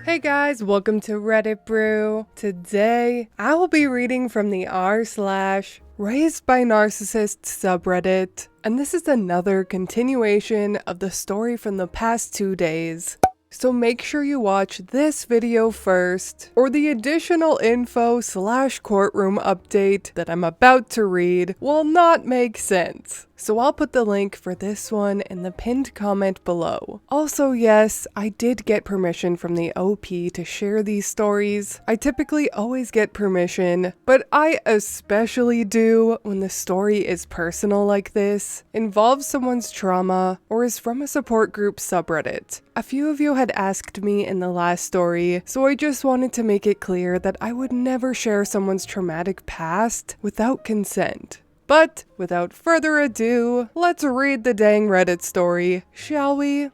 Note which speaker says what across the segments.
Speaker 1: Hey guys, welcome to Reddit Brew. Today, I will be reading from the r/Raised by Narcissists subreddit, and this is another continuation of the story from the past 2 days. So make sure you watch this video first, or the additional info/courtroom update that I'm about to read will not make sense. So I'll put the link for this one in the pinned comment below. Also, yes, I did get permission from the OP to share these stories. I typically always get permission, but I especially do when the story is personal like this, involves someone's trauma, or is from a support group subreddit. A few of you had asked me in the last story, so I just wanted to make it clear that I would never share someone's traumatic past without consent. But without further ado, let's read the dang Reddit story, shall we?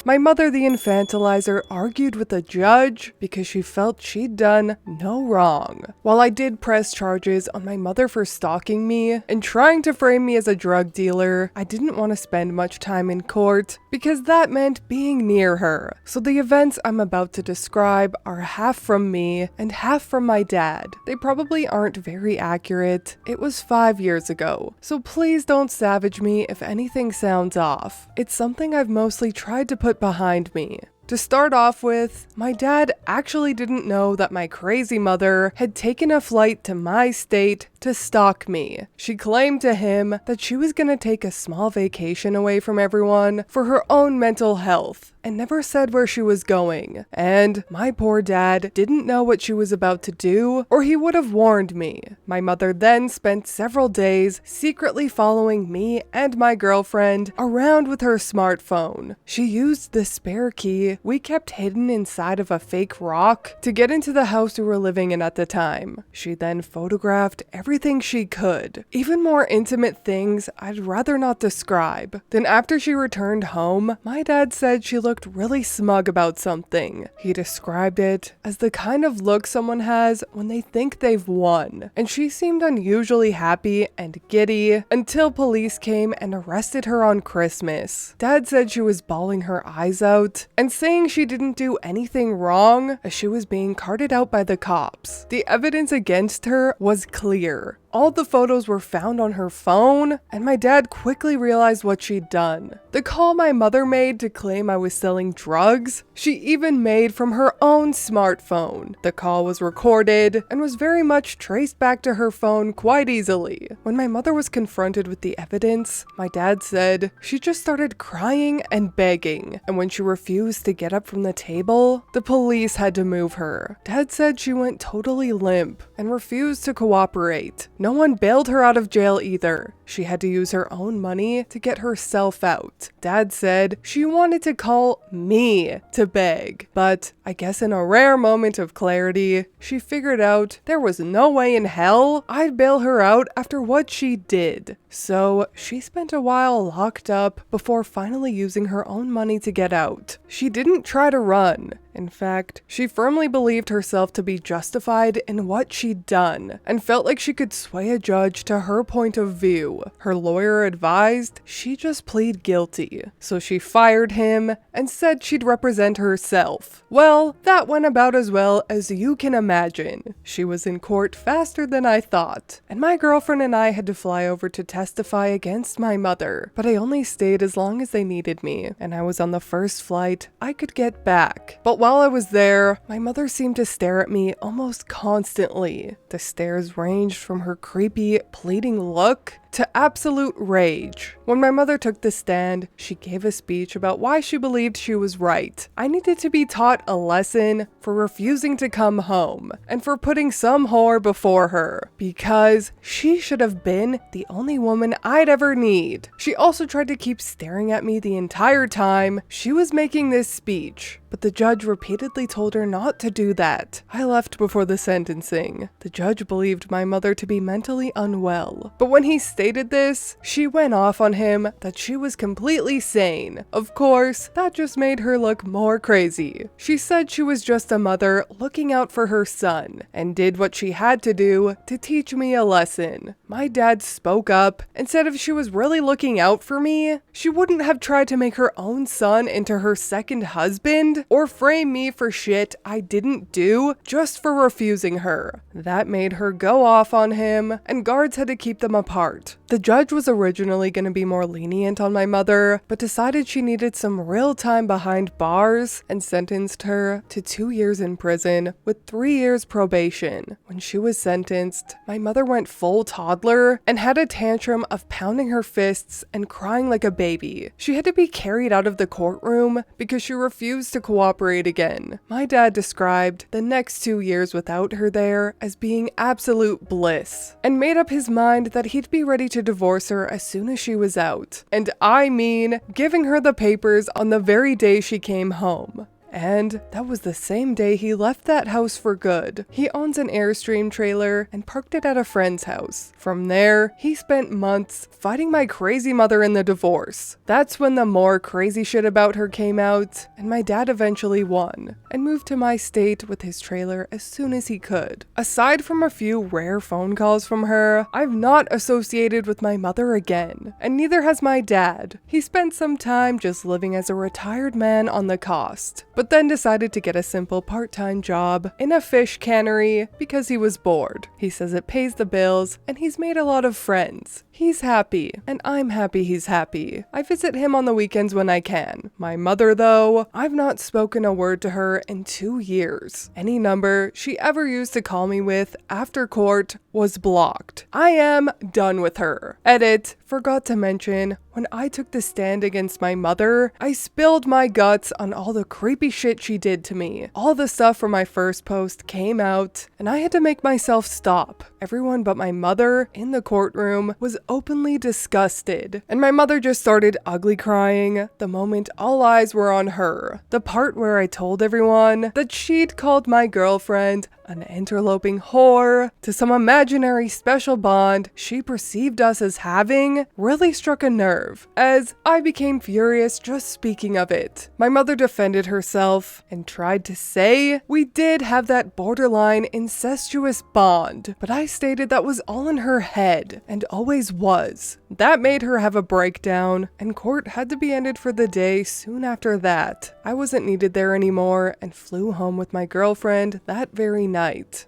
Speaker 1: My mother, the infantilizer, argued with the judge because she felt she'd done no wrong. While I did press charges on my mother for stalking me and trying to frame me as a drug dealer, I didn't want to spend much time in court because that meant being near her. So the events I'm about to describe are half from me and half from my dad. They probably aren't very accurate. It was 5 years ago, so please don't savage me if anything sounds off. It's something I've mostly tried to put behind me. To start off with, my dad actually didn't know that my crazy mother had taken a flight to my state to stalk me. She claimed to him that she was gonna take a small vacation away from everyone for her own mental health, and never said where she was going. And my poor dad didn't know what she was about to do, or he would have warned me. My mother then spent several days secretly following me and my girlfriend around with her smartphone. She used the spare key we kept hidden inside of a fake rock to get into the house we were living in at the time. She then photographed everything she could, even more intimate things I'd rather not describe. Then after she returned home, my dad said she looked really smug about something. He described it as the kind of look someone has when they think they've won, and she seemed unusually happy and giddy until police came and arrested her on Christmas. Dad said she was bawling her eyes out and saying she didn't do anything wrong as she was being carted out by the cops. The evidence against her was clear. All the photos were found on her phone, and my dad quickly realized what she'd done. The call my mother made to claim I was selling drugs, she even made from her own smartphone. The call was recorded and was very much traced back to her phone quite easily. When my mother was confronted with the evidence, my dad said she just started crying and begging, and when she refused to get up from the table, the police had to move her. Dad said she went totally limp and refused to cooperate. No one bailed her out of jail either. She had to use her own money to get herself out. Dad said she wanted to call me to beg, but I guess in a rare moment of clarity, she figured out there was no way in hell I'd bail her out after what she did. So she spent a while locked up before finally using her own money to get out. She didn't try to run. In fact, she firmly believed herself to be justified in what she'd done, and felt like she could sway a judge to her point of view. Her lawyer advised she just plead guilty, so she fired him and said she'd represent herself. Well, that went about as well as you can imagine. She was in court faster than I thought, and my girlfriend and I had to fly over to testify against my mother, but I only stayed as long as they needed me, and I was on the first flight I could get back. But while I was there, my mother seemed to stare at me almost constantly. The stares ranged from her creepy, pleading look to absolute rage. When my mother took the stand, she gave a speech about why she believed she was right. I needed to be taught a lesson for refusing to come home and for putting some whore before her, because she should have been the only woman I'd ever need. She also tried to keep staring at me the entire time she was making this speech, but the judge repeatedly told her not to do that. I left before the sentencing. The judge believed my mother to be mentally unwell, but when he stated stated this, she went off on him that she was completely sane. Of course, that just made her look more crazy. She said she was just a mother looking out for her son and did what she had to do to teach me a lesson. My dad spoke up and said if she was really looking out for me, she wouldn't have tried to make her own son into her second husband or frame me for shit I didn't do just for refusing her. That made her go off on him, and guards had to keep them apart. The judge was originally going to be more lenient on my mother, but decided she needed some real time behind bars and sentenced her to 2 years in prison with 3 years probation. When she was sentenced, my mother went full toddler and had a tantrum of pounding her fists and crying like a baby. She had to be carried out of the courtroom because she refused to cooperate again. My dad described the next 2 years without her there as being absolute bliss, and made up his mind that he'd be ready to divorce her as soon as she was out. And I mean, giving her the papers on the very day she came home. And that was the same day he left that house for good. He owns an Airstream trailer and parked it at a friend's house. From there, he spent months fighting my crazy mother in the divorce. That's when the more crazy shit about her came out, and my dad eventually won and moved to my state with his trailer as soon as he could. Aside from a few rare phone calls from her, I've not associated with my mother again, and neither has my dad. He spent some time just living as a retired man on the coast, but then decided to get a simple part-time job in a fish cannery because he was bored. He says it pays the bills and he's made a lot of friends. He's happy, and I'm happy he's happy. I visit him on the weekends when I can. My mother, though, I've not spoken a word to her in 2 years. Any number she ever used to call me with after court was blocked. I am done with her. Edit, forgot to mention, when I took the stand against my mother, I spilled my guts on all the creepy shit she did to me. All the stuff from my first post came out, and I had to make myself stop. Everyone but my mother in the courtroom was openly disgusted, and my mother just started ugly crying the moment all eyes were on her. The part where I told everyone that she'd called my girlfriend an interloping whore to some imaginary special bond she perceived us as having really struck a nerve, as I became furious just speaking of it. My mother defended herself and tried to say we did have that borderline incestuous bond, but I stated that was all in her head and always was. That made her have a breakdown, and court had to be ended for the day soon after that. I wasn't needed there anymore and flew home with my girlfriend that very night.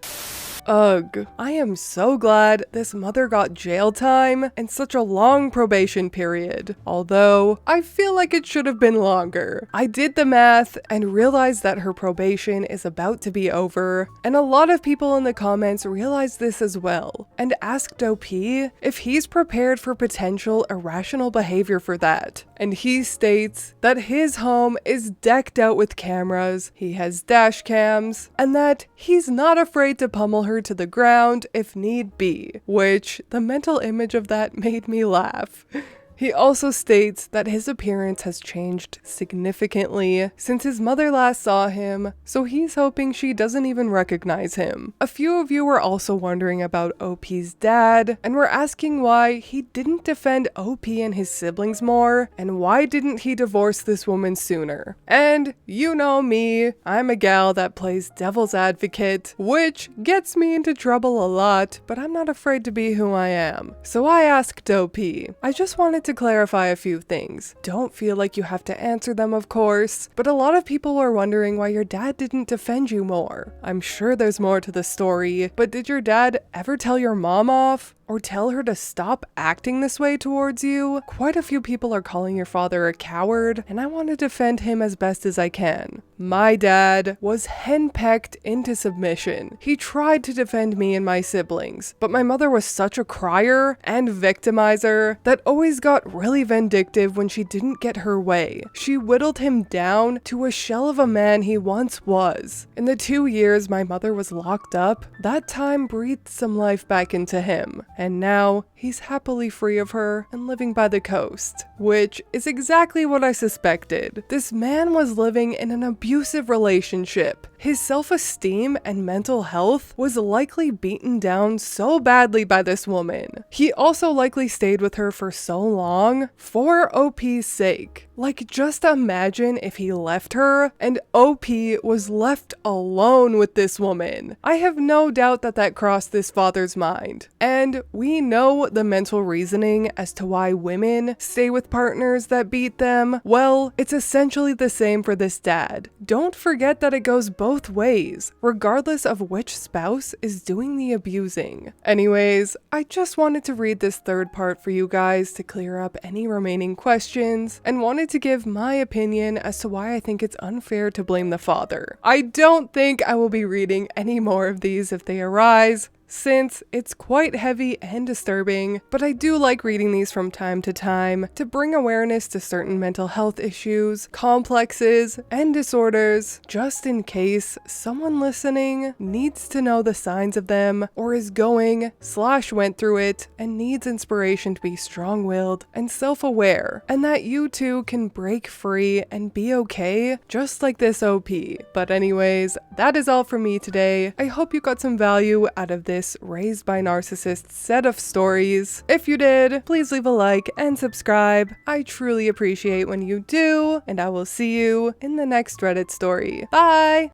Speaker 1: Ugh, I am so glad this mother got jail time and such a long probation period, although I feel like it should have been longer. I did the math and realized that her probation is about to be over, and a lot of people in the comments realized this as well, and asked OP if he's prepared for potential irrational behavior for that. And he states that his home is decked out with cameras, he has dash cams, and that he's not afraid to pummel her to the ground if need be, which the mental image of that made me laugh. He also states that his appearance has changed significantly since his mother last saw him, so he's hoping she doesn't even recognize him. A few of you were also wondering about OP's dad, and were asking why he didn't defend OP and his siblings more, and why didn't he divorce this woman sooner. And you know me, I'm a gal that plays devil's advocate, which gets me into trouble a lot, but I'm not afraid to be who I am. So I asked OP. I just wanted to clarify a few things. Don't feel like you have to answer them, of course, but a lot of people were wondering why your dad didn't defend you more. I'm sure there's more to the story, but did your dad ever tell your mom off? Or tell her to stop acting this way towards you? Quite a few people are calling your father a coward, and I want to defend him as best as I can. My dad was henpecked into submission. He tried to defend me and my siblings, but my mother was such a crier and victimizer that always got really vindictive when she didn't get her way. She whittled him down to a shell of a man he once was. In the 2 years my mother was locked up, that time breathed some life back into him. And now he's happily free of her and living by the coast, which is exactly what I suspected. This man was living in an abusive relationship His self-esteem and mental health was likely beaten down so badly by this woman. He also likely stayed with her for so long for OP's sake. Like, just imagine if he left her and OP was left alone with this woman. I have no doubt that that crossed this father's mind. And we know the mental reasoning as to why women stay with partners that beat them. Well, it's essentially the same for this dad. Don't forget that it goes both ways, regardless of which spouse is doing the abusing. Anyways, I just wanted to read this third part for you guys to clear up any remaining questions, and wanted to give my opinion as to why I think it's unfair to blame the father. I don't think I will be reading any more of these if they arise, since it's quite heavy and disturbing, but I do like reading these from time to time to bring awareness to certain mental health issues, complexes, and disorders, just in case someone listening needs to know the signs of them, or is going/went through it and needs inspiration to be strong-willed and self-aware, and that you too can break free and be okay, just like this OP. But anyways, that is all from me today. I hope you got some value out of this Raised by Narcissists set of stories. If you did, please leave a like and subscribe. I truly appreciate when you do, and I will see you in the next Reddit story. Bye!